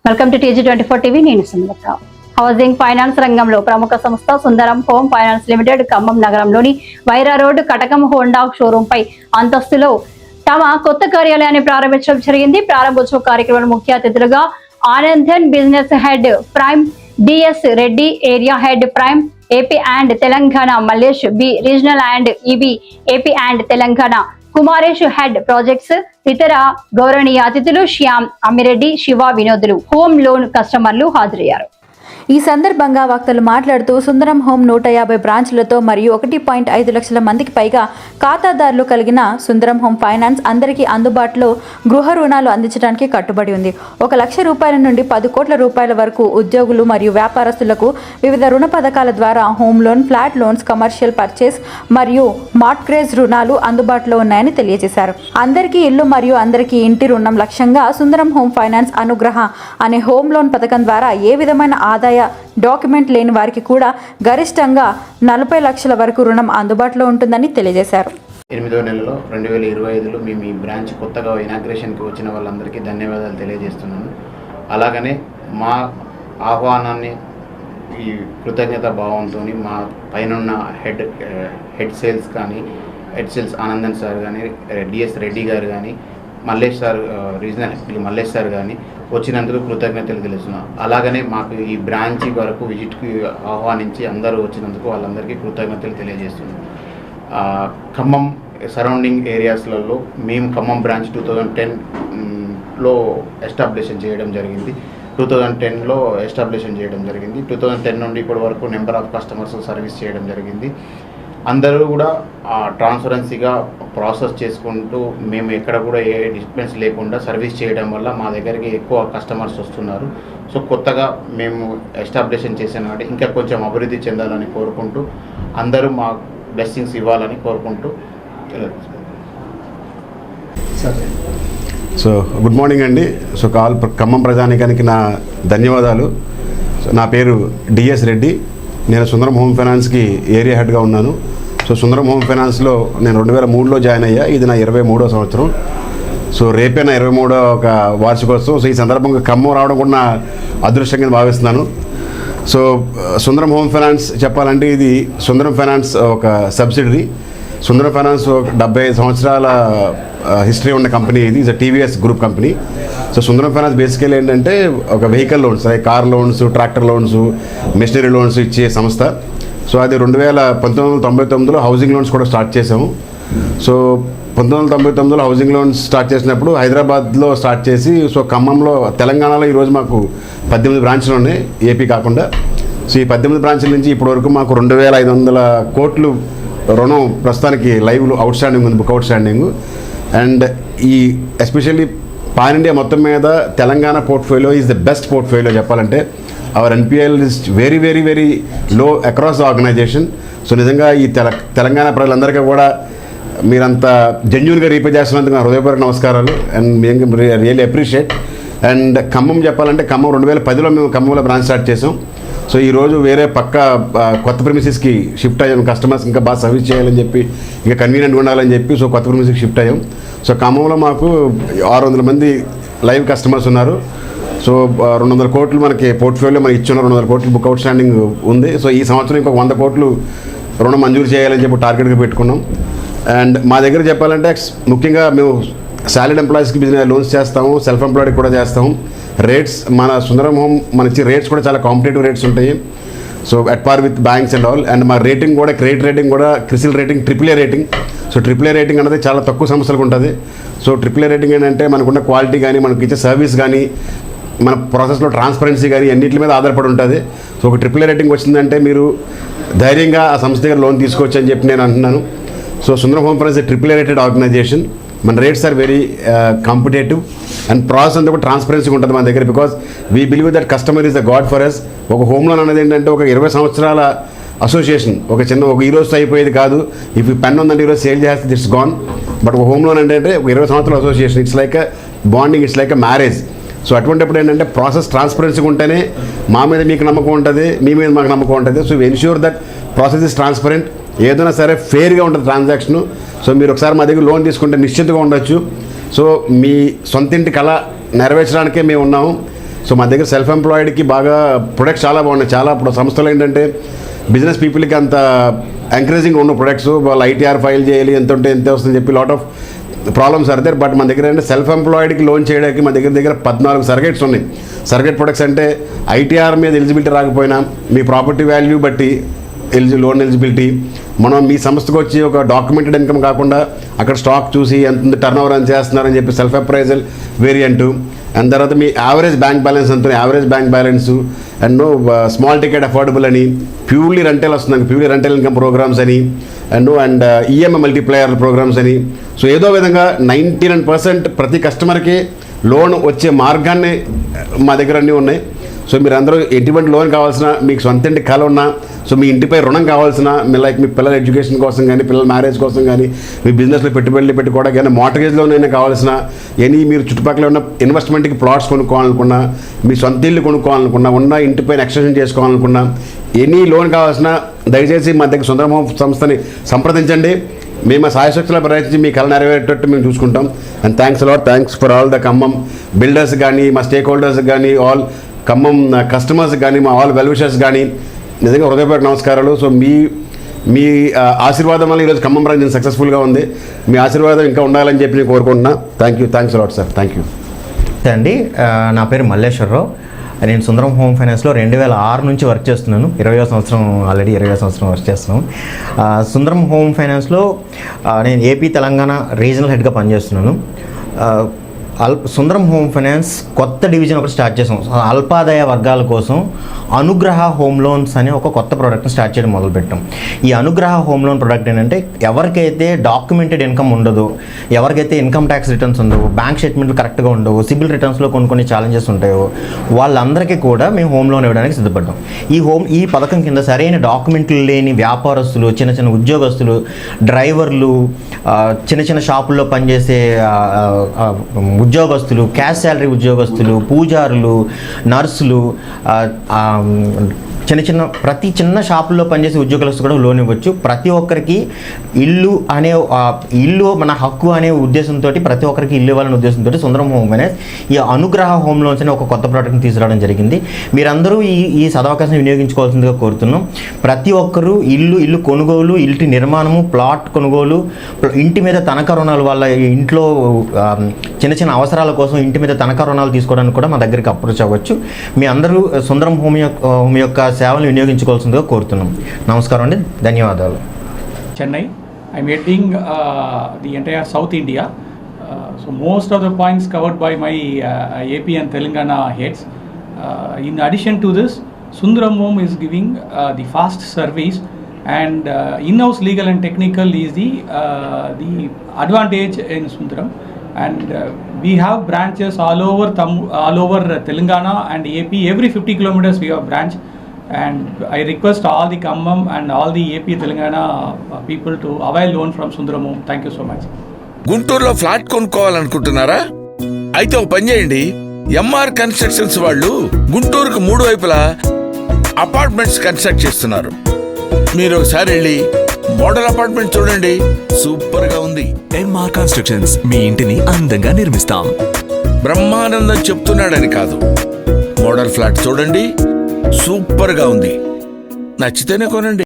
Welcome to TG24 TV. నేను Sumalatha. Housing finance రంగంలో ప్రముఖ సంస్థ సుందరం హోమ్ ఫైనాన్స్ లిమిటెడ్ ఖమ్మం నగరంలోని వైరా రోడ్ కటకం హోండా షోరూం పై అంతస్తులో తమ కొత్త కార్యాలయాన్ని ప్రారంభించడం జరిగింది. ప్రారంభోత్సవ కార్యక్రమంలో ముఖ్య అతిథులుగా Anandan business head prime DS Reddy, area head prime AP and Telangana Mallesh B, regional and EB AP and Telangana Kumaresh head projects, ఇతర గౌరవనీయ అతిథులు శ్యామ్, అమ్మిరెడ్డి, శివ, వినోదులు, హోమ్ లోన్ కస్టమర్లు హాజరయ్యారు. ఈ సందర్భంగా వక్తలు మాట్లాడుతూ సుందరం హోమ్ 150 బ్రాంచ్లతో మరియు 1.5 లక్షల మందికి పైగా ఖాతాదారులు కలిగిన సుందరం హోమ్ ఫైనాన్స్ అందరికీ అందుబాటులో గృహ రుణాలు అందించడానికి కట్టుబడి ఉంది. 1 లక్ష రూపాయల నుండి 10 కోట్ల రూపాయల వరకు ఉద్యోగులు మరియు వ్యాపారస్తులకు వివిధ రుణ పథకాల ద్వారా home loan, flat loans, commercial purchase మరియు మార్ట్గేజ్ రుణాలు అందుబాటులో ఉన్నాయని తెలియజేశారు. అందరికీ ఇల్లు మరియు అందరికీ ఇంటి రుణం లక్ష్యంగా సుందరం హోమ్ ఫైనాన్స్ అనుగ్రహ అనే హోమ్ లోన్ పథకం ద్వారా ఏ విధమైన ఆదాయ డాక్యుమెంట్ లేని వారికి కూడా గరిష్టంగా 40 లక్షల వరకు రుణం అందుబాటులో ఉంటుందని తెలియజేశారు. 8వ నెలలో 2025లో మేము ఈ బ్రాంచ్ కొత్తగా ఇనాగ్రేషన్కి వచ్చిన వాళ్ళందరికీ ధన్యవాదాలు తెలియజేస్తున్నాను. అలాగనే మా ఆహ్వానాన్ని ఈ కృతజ్ఞత భావంతో మా పైన హెడ్ సేల్స్ ఆనందన్ సార్ కానీ, DS రెడ్డి గారు కానీ, Mallesh sir, regional Mallesh sir కానీ వచ్చినందుకు కృతజ్ఞతలు తెలుస్తున్నాం. అలాగనే మాకు ఈ బ్రాంచ్ వరకు విజిట్కి ఆహ్వానించి అందరూ వచ్చినందుకు వాళ్ళందరికీ కృతజ్ఞతలు తెలియజేస్తున్నాం. ఖమ్మం సరౌండింగ్ ఏరియాస్లలో మేము ఖమ్మం బ్రాంచ్ 2010లో ఎస్టాబ్లిషన్ చేయడం జరిగింది. 2010 నుండి ఇప్పటి వరకు నెంబర్ ఆఫ్ కస్టమర్స్ సర్వీస్ చేయడం జరిగింది. అందరూ కూడా ట్రాన్స్పరెన్సీగా ప్రాసెస్ చేసుకుంటూ మేము ఎక్కడ కూడా ఏ డిస్టర్బెన్స్ లేకుండా సర్వీస్ చేయడం వల్ల మా దగ్గరికి ఎక్కువ కస్టమర్స్ వస్తున్నారు. సో కొత్తగా మేము ఎస్టాబ్లిషన్ చేసిన ఇంకా కొంచెం అభివృద్ధి చెందాలని కోరుకుంటూ అందరూ మా బ్లెస్సింగ్స్ ఇవ్వాలని కోరుకుంటూ. సో గుడ్ మార్నింగ్ అండి. సో ఖమ్మం ప్రజానికానికి నా ధన్యవాదాలు. నా పేరు DS రెడ్డి. నేను సుందరం హోమ్ ఫైనాన్స్కి ఏరియా హెడ్గా ఉన్నాను. సో సుందరం హోమ్ ఫైనాన్స్లో నేను 2003లో జాయిన్ అయ్యా. ఇది నా 23వ సంవత్సరం. సో రేపే నా 23వ ఒక వార్షికోత్సవం. సో ఈ సందర్భంగా ఖమ్మం రావడం కూడా నా అదృష్టంగా భావిస్తున్నాను. సో సుందరం హోమ్ ఫైనాన్స్ చెప్పాలంటే ఇది సుందరం ఫైనాన్స్ ఒక సబ్సిడరీ. సుందరం ఫైనాన్స్ 75 సంవత్సరాల హిస్టరీ ఉన్న కంపెనీ. ఇది is TVS group company. So Sundaram finance బేసికల్ ఏంటంటే ఒక vehicle loans, car loans, tractor loans, machinery loans ఇచ్చే సంస్థ. సో అది 1999లో హౌసింగ్ లోన్స్ కూడా స్టార్ట్ చేసాము. సో 1999లో హౌసింగ్ లోన్స్ స్టార్ట్ చేసినప్పుడు హైదరాబాద్లో స్టార్ట్ చేసి, సో ఖమ్మంలో తెలంగాణలో ఈరోజు మాకు 18 బ్రాంచ్లు ఉన్నాయి, ఏపీ కాకుండా. సో ఈ 18 బ్రాంచ్ల నుంచి ఇప్పటివరకు మాకు 2500 కోట్లు రుణం ప్రస్తుతానికి లైవ్ అవుట్ స్టాండింగ్ ఉంది, బుక్ అవుట్ స్టాండింగ్. అండ్ ఈ ఎస్పెషల్లీ పాన్ ఇండియా మొత్తం మీద Telangana portfolio is the best portfolio చెప్పాలంటే. Our NPL is very very very low across the organization. So నిజంగా ఈ తెలంగాణ ప్రజలందరికీ కూడా మీరంతా జెన్యూన్గా రీపే చేస్తున్నందుకు నా హృదయపూర్వక నమస్కారాలు. అండ్ మేము రియల్లీ అప్రిషియేట్. అండ్ ఖమ్మం చెప్పాలంటే ఖమ్మం 2010లో మేము ఖమ్మంలో బ్రాంచ్ స్టార్ట్ చేసాం. సో ఈరోజు వేరే పక్క కొత్త ప్రిమిసెస్కి షిఫ్ట్ అయ్యాం. కస్టమర్స్ ఇంకా బాగా సర్వీస్ చేయాలని చెప్పి, ఇంకా కన్వీనియంట్గా ఉండాలని చెప్పి సో కొత్త ప్రిమిసెస్కి షిఫ్ట్ అయ్యాం. సో ఖమ్మంలో మాకు 600 మంది లైవ్ కస్టమర్స్ ఉన్నారు. సో 200 కోట్లు మనకి పోర్ట్ఫోలియో మనకి ఇచ్చిన 200 కోట్లు బుక్ అవుట్ స్టాండింగ్ ఉంది. సో ఈ సంవత్సరం ఇంకొక 100 కోట్లు రుణం మంజూరు చేయాలని చెప్పి టార్గెట్గా పెట్టుకున్నాం. అండ్ మా దగ్గర చెప్పాలంటే ముఖ్యంగా మేము సాలరీడ్ ఎంప్లాయీస్కి బిజినెస్ లోన్స్ చేస్తాము, సెల్ఫ్ ఎంప్లాయిడ్ కూడా చేస్తాము. రేట్స్ మన సుందరం హోమ్ మనకి రేట్స్ కూడా చాలా కాంపిటేటివ్ రేట్స్ ఉంటాయి. So at par with banks and all. And మా రేటింగ్ కూడా క్రెడిట్ రేటింగ్ కూడా CRISIL rating AAA rating. So AAA rating అనేది చాలా తక్కువ సంస్థలకు ఉంటుంది. సో AAA రేటింగ్ ఏంటంటే మనకున్న క్వాలిటీ కానీ, మనకి ఇచ్చే సర్వీస్ కానీ, మన ప్రాసెస్లో ట్రాన్స్పరెన్సీ కానీ అన్నింటి మీద ఆధారపడి ఉంటుంది. సో ఒక AAA రేటింగ్ వచ్చిందంటే మీరు ధైర్యంగా ఆ సంస్థ దగ్గర లోన్ తీసుకోవచ్చు అని చెప్పి నేను అంటున్నాను. So Sundaram Home Finance AAA rated organization. మన rates are very competitive and process అంతా కూడా ట్రాన్స్పరెన్సీ ఉంటుంది మన దగ్గర. Because we believe that customer is the god for us. ఒక హోమ్ లోన్ అనేది ఏంటంటే ఒక 20 సంవత్సరాల అసోసియేషన్. ఒక ఈ రోజుతో అయిపోయేది కాదు. ఇఫ్ ఈ పెన్ ఉందంటే ఈరోజు సేల్ చేస్తే ఇట్స్ గాన్. బట్ ఒక హోమ్ లోన్ ఏంటంటే ఒక 20 సంవత్సరాల association. It's like bonding, it's like marriage. So అటువంటిప్పుడు ఏంటంటే ప్రాసెస్ ట్రాన్స్పరెన్సీగా ఉంటేనే మా మీద మీకు నమ్మకం ఉంటుంది, మీ మీద మాకు నమ్మకం ఉంటుంది. So ensure that process is transparent. ఏదైనా సరే ఫెయిర్గా ఉంటుంది ట్రాన్సాక్షను. సో మీరు ఒకసారి మా దగ్గర లోన్ తీసుకుంటే నిశ్చింతగా ఉండొచ్చు. సో మీ సొంతింటి కళ నెరవేర్చడానికే మేము ఉన్నాము. సో మా దగ్గర సెల్ఫ్ ఎంప్లాయిడ్కి బాగా ప్రొడక్ట్స్ చాలా బాగున్నాయి. చాలా ఇప్పుడు సంస్థలు ఏంటంటే బిజినెస్ పీపుల్కి అంత ఎంకరేజింగ్ ఉన్న ప్రొడక్ట్స్, వాళ్ళు ఐటీఆర్ ఫైల్ చేయాలి, ఎంత ఉంటే ఎంత వస్తుందని చెప్పి lot of problems are there. But మన దగ్గర ఏంటంటే సెల్ఫ్ ఎంప్లాయిడ్కి లోన్ చేయడానికి మన దగ్గర 14 సర్గేట్స్ ఉన్నాయి. సర్గేట్ ప్రొడక్ట్స్ అంటే ఐటీఆర్ మీద ఎలిజిబిలిటీ రాకపోయినా మీ ప్రాపర్టీ వాల్యూ బట్టి లోన్ ఎలిజిబిలిటీ, మనం మీ సంస్థకు వచ్చి ఒక డాక్యుమెంటెడ్ ఇన్కమ్ కాకుండా అక్కడ స్టాక్ చూసి ఎంత టర్న్ ఓవర్ అని చేస్తున్నారని చెప్పి సెల్ఫ్ అప్రైజల్ వేరియంటు, అండ్ తర్వాత మీ యావరేజ్ బ్యాంక్ బ్యాలెన్స్ ఎంత, average bank balance and small ticket affordable అని, ప్యూర్లీ రెంటల్ వస్తుంది, ప్యూర్లీ రెంటల్ ఇన్కమ్ ప్రోగ్రామ్స్ అని అండ్ ఈఎంఐ మల్టీప్లేయర్ ప్రోగ్రామ్స్ అని. సో ఏదో విధంగా 99% ప్రతి కస్టమర్కి లోన్ వచ్చే మార్గాన్ని మా దగ్గర అన్నీ ఉన్నాయి. సో మీరు అందరూ ఎటువంటి లోన్ కావాల్సిన, మీకు సొంత ఇంటి కళ ఉన్నా, సో మీ ఇంటిపై రుణం కావాల్సిన, మీ పిల్లల ఎడ్యుకేషన్ కోసం కానీ, పిల్లల మ్యారేజ్ కోసం కానీ, మీ బిజినెస్లో పెట్టుబడులు పెట్టుకోవడానికి కానీ, మార్టగేజ్ లోనైనా కావాల్సిన, మీరు చుట్టుపక్కల ఉన్న ఇన్వెస్ట్మెంట్కి ప్లాట్స్ కొనుక్కోవాలనుకున్నా, మీ సొంత ఇల్లు కొనుక్కోవాలనుకున్నా, ఉన్న ఇంటిపైన ఎక్స్టెన్షన్ చేసుకోవాలనుకున్నా, ఎనీ లోన్ కావాల్సిన దయచేసి మా దగ్గర సుందరం హోమ్ సంస్థని సంప్రదించండి. మేము సాయశక్తుల ప్రయత్నించి మీ కళ నెరవేరేటట్టు మేము చూసుకుంటాం. And thanks for all the Khammam builders కానీ, మా స్టేక్ హోల్డర్స్ కానీ, ఆల్ ఖమ్మం కస్టమర్స్ కానీ, మా ఆల్ వెల్ విషర్స్ కానీ నిజంగా హృదయపూర్వక నమస్కారాలు. సో మీ ఆశీర్వాదం వల్ల ఈరోజు ఖమ్మం బ్రాంచ్ సక్సెస్ఫుల్గా ఉంది. మీ ఆశీర్వాదం ఇంకా ఉండాలని చెప్పి నేను కోరుకుంటున్నా. Thanks a lot sir. Thank you అండి. నా పేరు మల్లేశ్వరరావు. నేను సుందరం హోమ్ ఫైనాన్స్లో 2006 నుంచి వర్క్ చేస్తున్నాను. 20వ సంవత్సరం ఆల్రెడీ 20వ సంవత్సరం వర్క్ చేస్తున్నాను. సుందరం హోమ్ ఫైనాన్స్లో నేను ఏపీ తెలంగాణ రీజనల్ హెడ్గా పనిచేస్తున్నాను. సుందరం హోమ్ ఫైనాన్స్ కొత్త డివిజన్ ఒకటి స్టార్ట్ చేసాం. అల్పాదాయ వర్గాల కోసం అనుగ్రహ హోమ్ లోన్స్ అనే ఒక కొత్త ప్రోడక్ట్ని స్టార్ట్ చేయడం మొదలుపెట్టాం. ఈ అనుగ్రహ హోమ్ లోన్ ప్రోడక్ట్ ఏంటంటే ఎవరికైతే డాక్యుమెంటెడ్ ఇన్కమ్ ఉండదు, ఎవరికైతే ఇన్కమ్ ట్యాక్స్ రిటర్న్స్ ఉండవు, బ్యాంక్ స్టేట్మెంట్లు కరెక్ట్గా ఉండవు, సిబిల్ రిటర్న్స్లో కొన్ని ఛాలెంజెస్ ఉంటాయో వాళ్ళందరికీ కూడా మేము హోమ్ లోన్ ఇవ్వడానికి సిద్ధపడ్డాం. ఈ పథకం కింద సరైన డాక్యుమెంట్లు లేని వ్యాపారస్తులు, చిన్న ఉద్యోగస్తులు, డ్రైవర్లు, చిన్న షాపుల్లో పనిచేసే ఉద్యోగస్తులు, క్యాష్ శాలరీ ఉద్యోగస్తులు, పూజారులు, నర్సులు, ప్రతి చిన్న షాపుల్లో పనిచేసే ఉద్యోగస్తులు కూడా లోన్ ఇవ్వచ్చు. ప్రతి ఒక్కరికి ఇల్లు మన హక్కు అనే ఉద్దేశంతో, ప్రతి ఒక్కరికి ఇల్లు ఇవ్వాలనే ఉద్దేశంతో సుందరం హోమ్ ఫైనాన్స్ ఈ అనుగ్రహ హోమ్ లోన్స్ అనే ఒక కొత్త ప్రోడక్ట్ని తీసుకురావడం జరిగింది. మీరందరూ ఈ సదవకాశం వినియోగించుకోవాల్సిందిగా కోరుతున్నాం. ప్రతి ఒక్కరూ ఇల్లు కొనుగోలు, ఇంటి నిర్మాణము, ప్లాట్ కొనుగోలు, ఇంటి మీద తనఖా రుణాలు, వాళ్ళ ఇంట్లో చిన్న అవసరాల కోసం ఇంటి మీద తనఖా రుణాలు తీసుకోవడానికి కూడా మా దగ్గరికి అప్రోచ్ అవ్వచ్చు. మీ అందరూ సుందరం హోమ్ యొక్క సేవలు వినియోగించుకోవాల్సిందిగా కోరుతున్నాం. నమస్కారం అండి, ధన్యవాదాలు. Chennai. I'm heading the entire South India. So most of the points covered by my AP and Telangana heads. In addition to this, Sundaram Home is giving the fast service, and in-house legal and technical is the advantage in Sundaram. And we have branches all over Telangana and AP. Every 50 kilometers we have branch. And I request all the Khammam and all the AP Telangana people to avail loan from Sundaram Home. Thank you so much. గుంటూరులో flat కొనుక్కోవాలనుకుంటున్నారా? అయితే ఒక పని చేయండి, MR constructions వాళ్ళు గుంటూరుకు 3 వైపులా apartments construct చేస్తున్నారు. మీరు ఒకసారి వెళ్ళి మోడల్ అపార్ట్మెంట్ చూడండి, సూపర్ గా ఉంది. ఎంఆర్ కన్స్ట్రక్షన్స్, మీ ఇంటిని అందంగా నిర్మిస్తాం. బ్రహ్మానందం చెప్తున్నాడని కాదు, మోడల్ ఫ్లాట్ చూడండి, సూపర్ గా ఉంది. నచ్చితేనే కొనండి.